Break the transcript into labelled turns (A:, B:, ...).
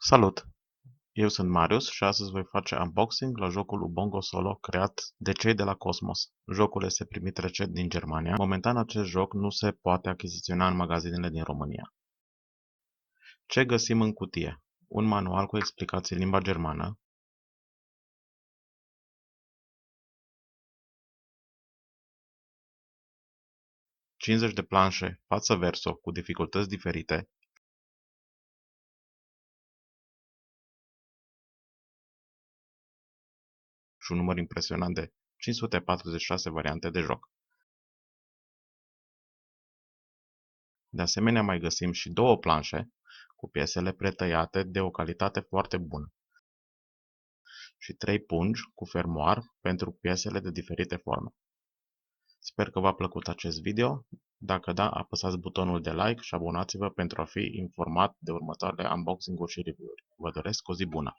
A: Salut! Eu sunt Marius și astăzi voi face unboxing la jocul Ubongo Solo creat de cei de la Cosmos. Jocul este primit recent din Germania. Momentan acest joc nu se poate achiziționa în magazinele din România. Ce găsim în cutie? Un manual cu explicații în limba germană, cincizeci de planșe față-verso cu dificultăți diferite, și un număr impresionant de 546 variante de joc. De asemenea, mai găsim și două planșe cu piesele pretăiate de o calitate foarte bună și 3 pungi cu fermoar pentru piesele de diferite forme. Sper că v-a plăcut acest video. Dacă da, apăsați butonul de like și abonați-vă pentru a fi informat de următoarele unboxing-uri și review-uri. Vă doresc o zi bună!